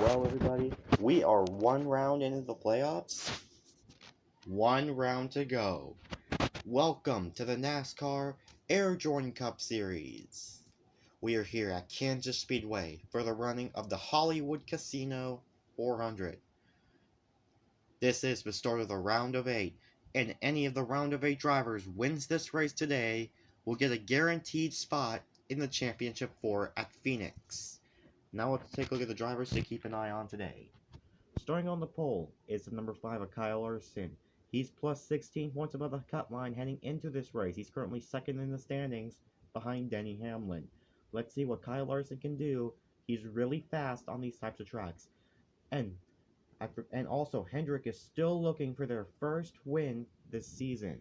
Well, everybody, we are one round into the playoffs. One round to go. Welcome to the NASCAR Air Jordan Cup Series. We are here at Kansas Speedway for the running of the Hollywood Casino 400. This is the start of the round of 8, and any of the round of 8 drivers wins this race today will get a guaranteed spot in the Championship 4 at Phoenix. Now let's take a look at the drivers to keep an eye on today. Starting on the pole is the number 5 of Kyle Larson. He's plus 16 points above the cut line heading into this race. He's currently second in the standings behind Denny Hamlin. Let's see what Kyle Larson can do. He's really fast on these types of tracks. And also, Hendrick is still looking for their first win this season.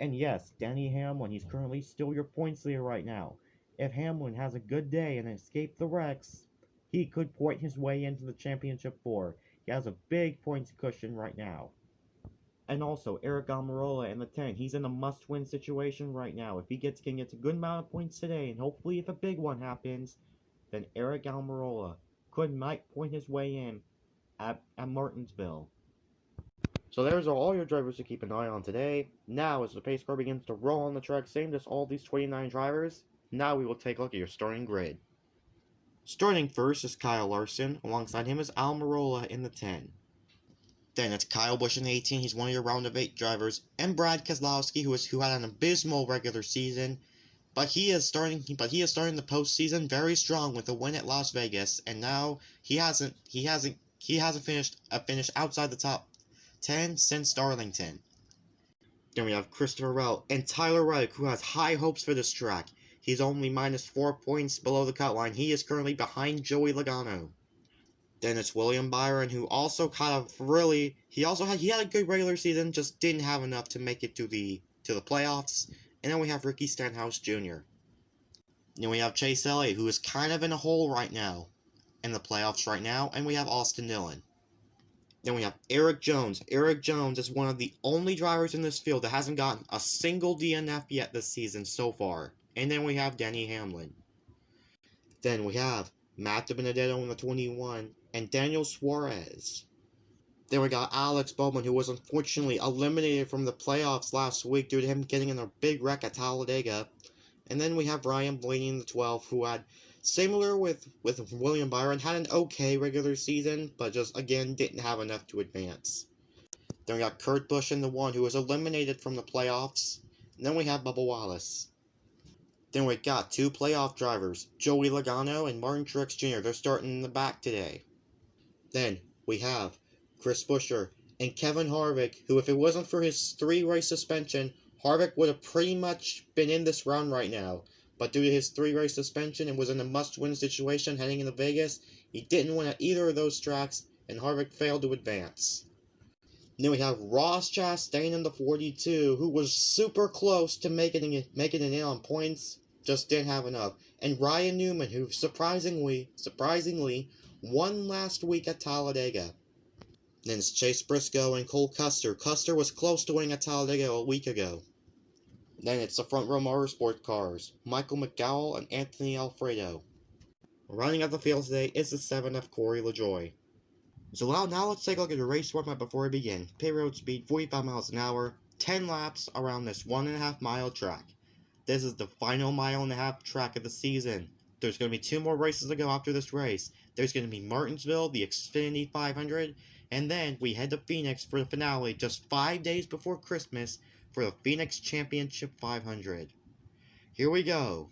And yes, Denny Hamlin, he's currently still your points leader right now. If Hamlin has a good day and escape the wrecks, he could point his way into the Championship 4. He has a big points cushion right now. And also, Eric Almirola in the 10. He's in a must-win situation right now. If he can get a good amount of points today, and hopefully if a big one happens, then Eric Almirola might point his way in at Martinsville. So there's all your drivers to keep an eye on today. Now, as the pace car begins to roll on the track, same as all these 29 drivers, now we will take a look at your starting grid. Starting first is Kyle Larson. Alongside him is Almirola in the 10. Then it's Kyle Busch in the 18. He's one of your round of 8 drivers. And Brad Keselowski, who had an abysmal regular season, but he is starting the postseason very strong with a win at Las Vegas. And now he hasn't finished outside the top 10 since Darlington. Then we have Christopher Bell and Tyler Reddick, who has high hopes for this track. He's only minus 4 points below the cut line. He is currently behind Joey Logano. Then it's William Byron, who also he had a good regular season, just didn't have enough to make it to the playoffs. And then we have Ricky Stenhouse Jr. Then we have Chase Elliott, who is kind of in a hole right now in the playoffs right now, and we have Austin Dillon. Then we have Eric Jones. Eric Jones is one of the only drivers in this field that hasn't gotten a single DNF yet this season so far. And then we have Denny Hamlin. Then we have Matt DiBenedetto in the 21 and Daniel Suarez. Then we got Alex Bowman, who was unfortunately eliminated from the playoffs last week due to him getting in a big wreck at Talladega. And then we have Ryan Blaney in the 12, who had, similar with William Byron, had an okay regular season, but just, again, didn't have enough to advance. Then we got Kurt Busch in the 1, who was eliminated from the playoffs. And then we have Bubba Wallace. Then we got 2 playoff drivers, Joey Logano and Martin Truex Jr. They're starting in the back today. Then we have Chris Buescher and Kevin Harvick, who, if it wasn't for his 3-race suspension, Harvick would have pretty much been in this run right now. But due to his 3-race suspension and was in a must-win situation heading into Vegas, he didn't win at either of those tracks, and Harvick failed to advance. Then we have Ross Chastain in the 42, who was super close to making it in on points, just didn't have enough. And Ryan Newman, who surprisingly won last week at Talladega. Then it's Chase Briscoe and Cole Custer. Custer was close to winning at Talladega a week ago. Then it's the front row motorsport cars, Michael McDowell and Anthony Alfredo. Running out the field today is the 7 of Corey LaJoie. So now let's take a look at the race format before we begin. Pit road speed 45 miles an hour, 10 laps around this 1.5 mile track. This is the final 1.5 track of the season. There's going to be 2 more races to go after this race. There's going to be Martinsville, the Xfinity 500, and then we head to Phoenix for the finale just 5 days before Christmas for the Phoenix Championship 500. Here we go.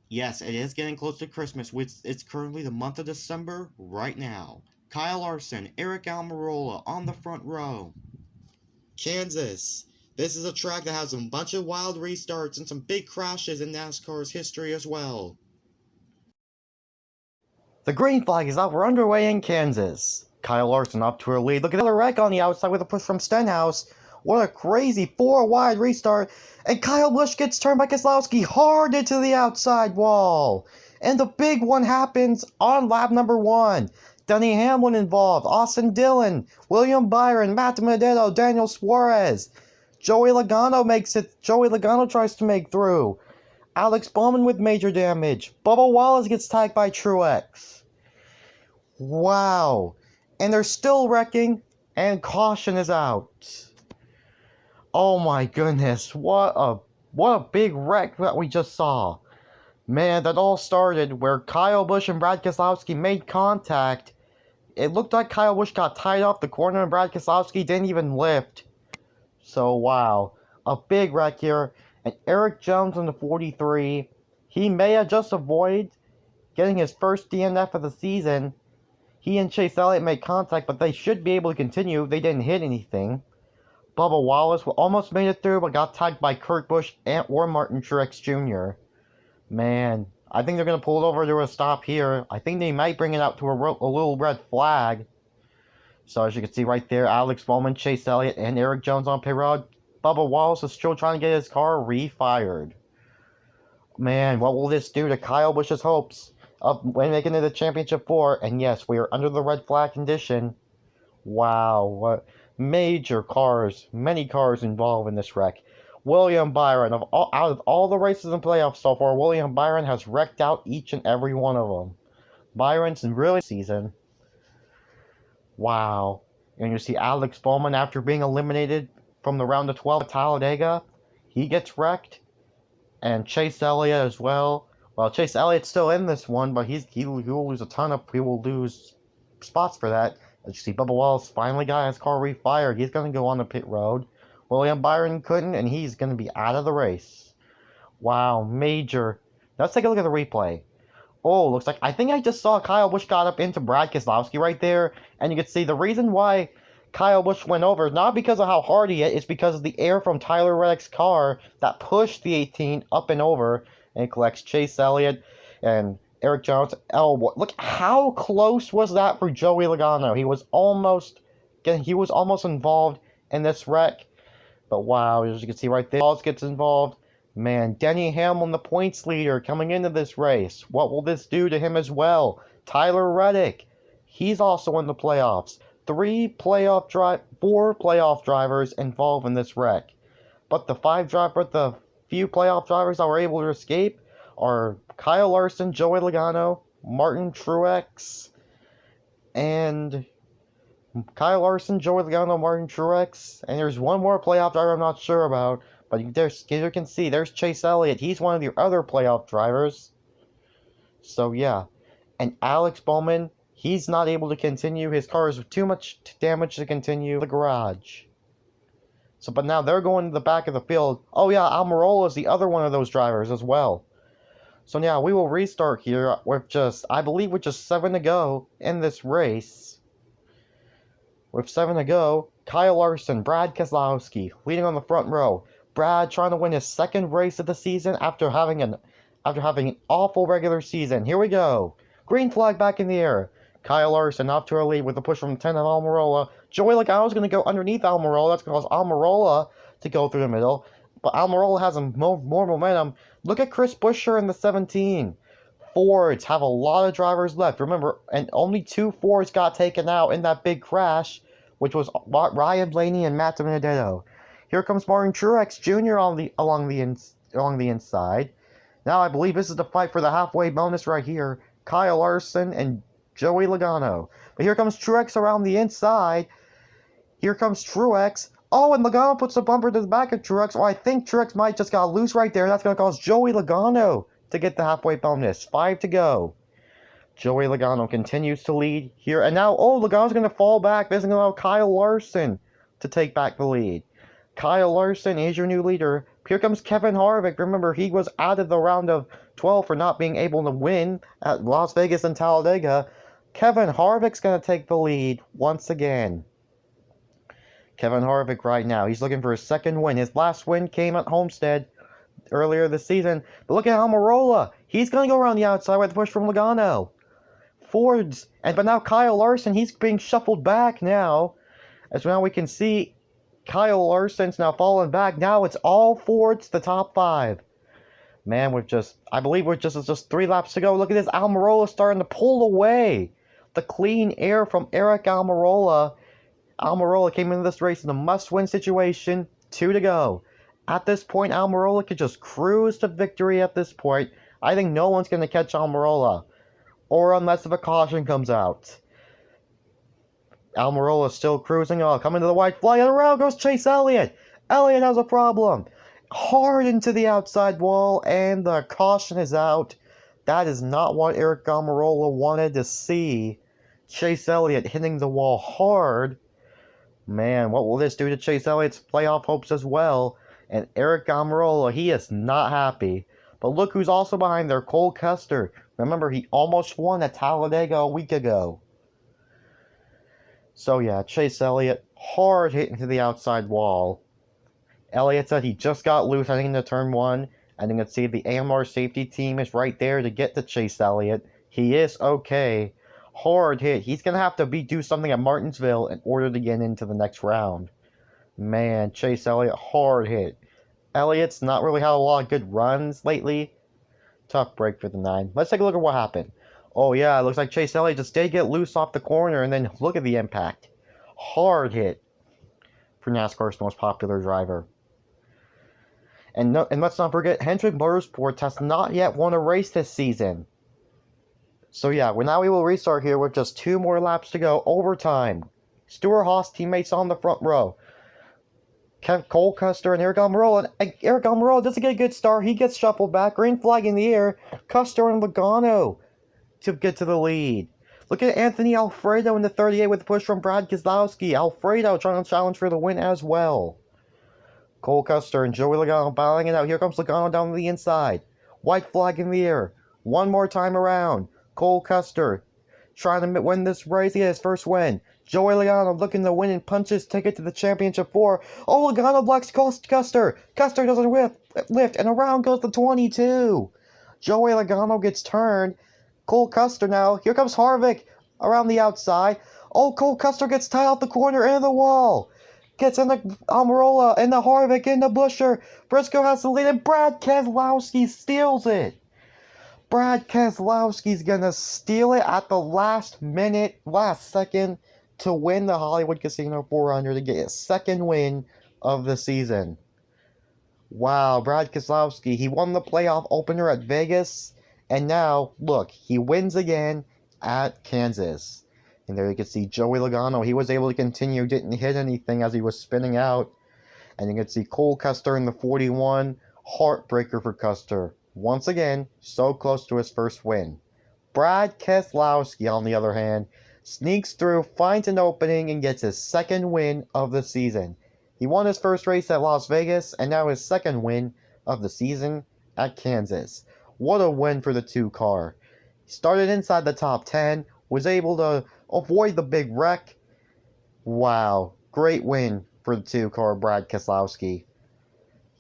Yes, it is getting close to Christmas, which it's currently the month of December right now. Kyle Larson, Eric Almirola on the front row. Kansas. This is a track that has a bunch of wild restarts and some big crashes in NASCAR's history as well. The green flag is out. We're underway in Kansas. Kyle Larson up to her lead. Look at the wreck on the outside with a push from Stenhouse. What a crazy 4-wide restart. And Kyle Busch gets turned by Keselowski hard into the outside wall. And the big one happens on lap number 1. Denny Hamlin involved, Austin Dillon, William Byron, Matt DiBenedetto, Daniel Suarez. Joey Logano tries to make through. Alex Bowman with major damage. Bubba Wallace gets tagged by Truex. Wow. And they're still wrecking, and caution is out. Oh my goodness, what a big wreck that we just saw. Man, that all started where Kyle Busch and Brad Keselowski made contact. It looked like Kyle Busch got tied off the corner and Brad Keselowski didn't even lift. So wow, a big wreck here. And Eric Jones in the 43, he may have just avoided getting his first DNF of the season. He and Chase Elliott made contact, but they should be able to continue. They didn't hit anything. Bubba Wallace almost made it through, but got tagged by Kurt Busch or Martin Truex Jr. Man, I think they're going to pull it over to a stop here. I think they might bring it out to a little red flag. So as you can see right there, Alex Bowman, Chase Elliott, and Eric Jones on pit road. Bubba Wallace is still trying to get his car refired. Man, what will this do to Kyle Busch's hopes of making it to the Championship 4? And yes, we are under the red flag condition. Wow, what major cars, many cars involved in this wreck. William Byron, out of all the races in playoffs so far, William Byron has wrecked out each and every one of them. Byron's really season. Wow. And you see Alex Bowman, after being eliminated from the round of 12 at Talladega, he gets wrecked. And Chase Elliott as well. Well, Chase Elliott's still in this one, but he will lose a ton of, he will lose spots for that. As you see, Bubba Wallace finally got his car refired. He's going to go on the pit road. William Byron couldn't, and he's going to be out of the race. Wow, major. Let's take a look at the replay. Oh, looks like, I think I just saw Kyle Busch got up into Brad Keselowski right there. And you can see the reason why Kyle Busch went over, not because of how hard he hit, it's because of the air from Tyler Reddick's car that pushed the 18 up and over. And it collects Chase Elliott and Eric Jones. Oh, look how close was that for Joey Logano. He was almost involved in this wreck. But wow, as you can see right there, Ball's gets involved. Man, Denny Hamlin, the points leader, coming into this race. What will this do to him as well? Tyler Reddick, he's also in the playoffs. 4 playoff drivers involved in this wreck. But the few playoff drivers that were able to escape are Kyle Larson, Joey Logano, Martin Truex, and and there's one more playoff driver I'm not sure about, but you can see there's Chase Elliott. He's one of the other playoff drivers. So yeah, and Alex Bowman, he's not able to continue. His car is too much damage to continue the garage. So, but now they're going to the back of the field. Oh yeah, Almirola is the other one of those drivers as well. So now we will restart here with I believe with just 7 to go in this race. With 7 to go, Kyle Larson, Brad Keselowski leading on the front row. Brad trying to win his second race of the season after having an awful regular season. Here we go. Green flag back in the air. Kyle Larson off to a lead with a push from 10 of Almirola. Joey Logano is going to go underneath Almirola. That's going to cause Almirola to go through the middle. But Almirola has more momentum. Look at Chris Buescher in the 17. Fords have a lot of drivers left. Remember, and only 2 Fords got taken out in that big crash, which was Ryan Blaney and Matt Benedetto. Here comes Martin Truex Jr. along the inside. Now I believe this is the fight for the halfway bonus right here. Kyle Larson and Joey Logano. But here comes Truex around the inside. Here comes Truex. Oh, and Logano puts a bumper to the back of Truex. Oh, I think Truex might just got loose right there. That's going to cause Joey Logano to get the halfway bonus. 5 to go. Joey Logano continues to lead here. And now, Logano's going to fall back. This is going to allow Kyle Larson to take back the lead. Kyle Larson is your new leader. Here comes Kevin Harvick. Remember, he was out of the round of 12 for not being able to win at Las Vegas and Talladega. Kevin Harvick's going to take the lead once again. Kevin Harvick right now, he's looking for his second win. His last win came at Homestead earlier this season. But look at Almirola. He's going to go around the outside with a push from Logano. Fords. But now Kyle Larson, he's being shuffled back now. As now we can see Kyle Larson's now falling back. Now it's all Fords, the top 5. Man, I believe we're just 3 laps to go. Look at this, Almirola starting to pull away. The clean air from Eric Almirola. Almirola came into this race in a must-win situation. 2 to go. At this point, Almirola could just cruise to victory at this point. I think no one's going to catch Almirola. Or unless if a caution comes out. Almirola is still cruising. Oh, coming to the white flag, and around goes Chase Elliott. Elliott has a problem. Hard into the outside wall, and the caution is out. That is not what Eric Almirola wanted to see. Chase Elliott hitting the wall hard. Man, what will this do to Chase Elliott's playoff hopes as well? And Eric Almirola, he is not happy. But look who's also behind there, Cole Custer. Remember, he almost won at Talladega a week ago. So yeah, Chase Elliott, hard hit into the outside wall. Elliott said he just got loose heading into turn 1, and you can see the AMR safety team is right there to get to Chase Elliott. He is okay. Hard hit. He's going to have to do something at Martinsville in order to get into the next round. Man, Chase Elliott, hard hit. Elliott's not really had a lot of good runs lately. Tough break for the 9. Let's take a look at what happened. Oh yeah, it looks like Chase Elliott just did get loose off the corner, and then look at the impact. Hard hit for NASCAR's most popular driver. And let's not forget, Hendrick Motorsports has not yet won a race this season. So yeah, now we will restart here with just 2 more laps to go. Overtime. Stewart-Haas teammates on the front row. Cole Custer and Eric Almirola. And Eric Almirola doesn't get a good start. He gets shuffled back. Green flag in the air. Custer and Logano to get to the lead. Look at Anthony Alfredo in the 38 with a push from Brad Keselowski. Alfredo trying to challenge for the win as well. Cole Custer and Joey Logano battling it out. Here comes Logano down to the inside. White flag in the air. One more time around. Cole Custer trying to win this race. He has his first win. Joey Logano looking to win and punch his ticket to the championship 4. Oh, Logano blocks Custer. Custer doesn't lift, and around goes the 22. Joey Logano gets turned. Cole Custer now. Here comes Harvick around the outside. Oh, Cole Custer gets tied out the corner into the wall. Gets in the Almirola, and the Harvick, and the Busher. Briscoe has the lead, and Brad Keselowski steals it. Brad Keselowski's gonna steal it at the last second, to win the Hollywood Casino 400 to get his second win of the season. Wow, Brad Keselowski, he won the playoff opener at Vegas, and now, look, he wins again at Kansas. And there you can see Joey Logano. He was able to continue, didn't hit anything as he was spinning out. And you can see Cole Custer in the 41. Heartbreaker for Custer. Once again, so close to his first win. Brad Keselowski, on the other hand, sneaks through, finds an opening, and gets his second win of the season. He won his first race at Las Vegas, and now his second win of the season at Kansas. What a win for the 2-car. He started inside the top 10, was able to avoid the big wreck. Wow, great win for the 2-car Brad Keselowski.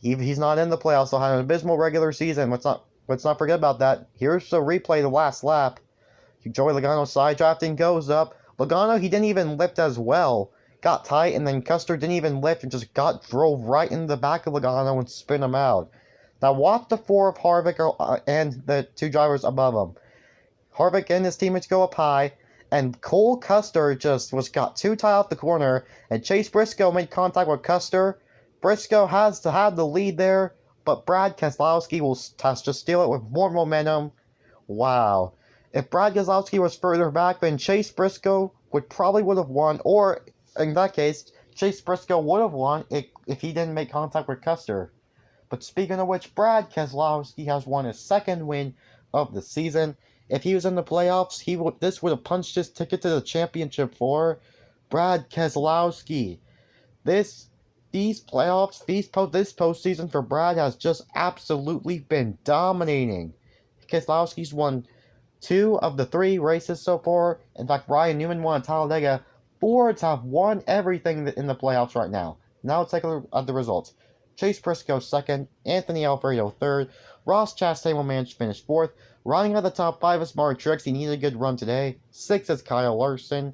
He's not in the playoffs, so had an abysmal regular season. Let's not forget about that. Here's the replay of the last lap. Joey Logano side drafting goes up. Logano, he didn't even lift as well. Got tight, and then Custer didn't even lift and just drove right into the back of Logano and spin him out. Now watch the 4 of Harvick and the 2 drivers above him. Harvick and his teammates go up high, and Cole Custer just got too tight off the corner, and Chase Briscoe made contact with Custer. Briscoe has to have the lead there, but Brad Keselowski has to steal it with more momentum. Wow. If Brad Keselowski was further back, then Chase Briscoe would have won, or in that case, Chase Briscoe would have won if he didn't make contact with Custer. But speaking of which, Brad Keselowski has won his second win of the season. If he was in the playoffs, this would have punched his ticket to the championship 4. Brad Keselowski. These playoffs, this postseason for Brad has just absolutely been dominating. Keselowski's won 2 of the 3 races so far. In fact, Ryan Newman won at Talladega. Fords have won everything in the playoffs right now. Now let's take a look at the results. Chase Briscoe 2nd, Anthony Alfredo 3rd, Ross Chastain will manage to finish 4th. Running out the top 5 is Mark Truex. He needed a good run today. 6th is Kyle Larson.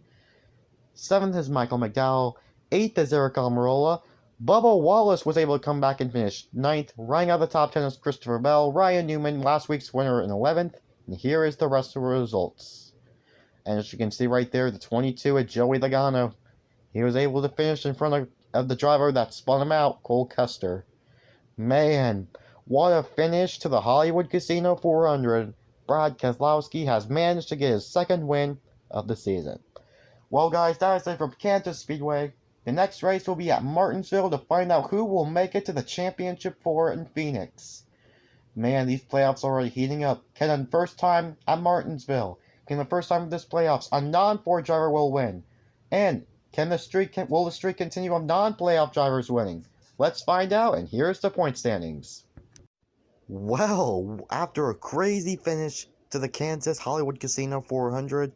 7th is Michael McDowell. 8th is Eric Almirola. Bubba Wallace was able to come back and finish 9th. Running out of the top 10 is Christopher Bell. Ryan Newman, last week's winner, in 11th. And here is the rest of the results. And as you can see right there, the 22 is Joey Logano. He was able to finish in front of the driver that spun him out, Cole Custer. Man, what a finish to the Hollywood Casino 400. Brad Keselowski has managed to get his second win of the season. Well, guys, that is it from Kansas Speedway. The next race will be at Martinsville to find out who will make it to the Championship 4 in Phoenix. Man, these playoffs are already heating up. Can the first time at Martinsville, can the first time of this playoffs, a non-Ford driver will win? And will the streak continue of non-playoff drivers winning? Let's find out, and here's the point standings. Well, after a crazy finish to the Kansas Hollywood Casino 400,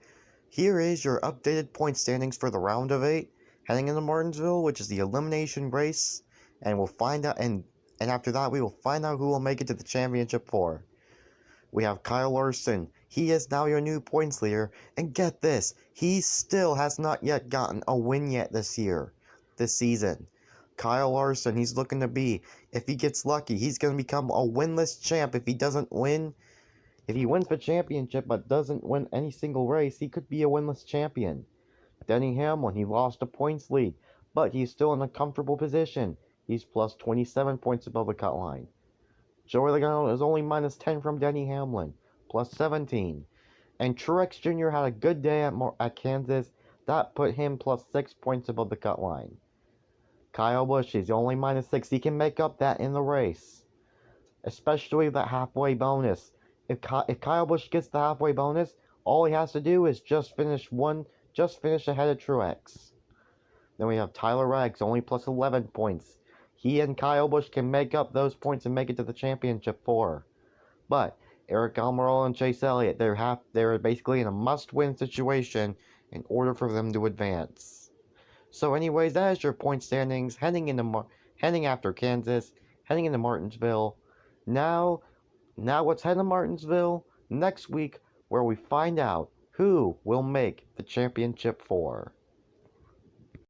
here is your updated point standings for the round of 8, heading into Martinsville, which is the elimination race, and we'll find out, and after that we will find out who will make it to the Championship 4. We have Kyle Larson. He is now your new points leader, and get this, he still has not yet gotten a win yet this season. Kyle Larson, he's looking to be, if he gets lucky, he's going to become a winless champ. If he wins the championship but doesn't win any single race, he could be a winless champion. Denny Hamlin, he lost a points lead, but he's still in a comfortable position. He's plus 27 points above the cut line. Joey Logano is only minus 10 from Denny Hamlin, plus 17. And Truex Jr. had a good day at Kansas. That put him plus 6 points above the cut line. Kyle Busch is only minus 6. He can make up that in the race, especially that halfway bonus. If Kyle Busch gets the halfway bonus, all he has to do is just finish ahead of Truex. Then we have Tyler Reddick, only plus 11 points. He and Kyle Busch can make up those points and make it to the Championship 4. But Eric Almirola and Chase Elliott, they're basically in a must-win situation in order for them to advance. So anyways, that is your point standings heading after Kansas, heading into Martinsville. Now let's head to Martinsville next week, where we find out who will make the Championship 4.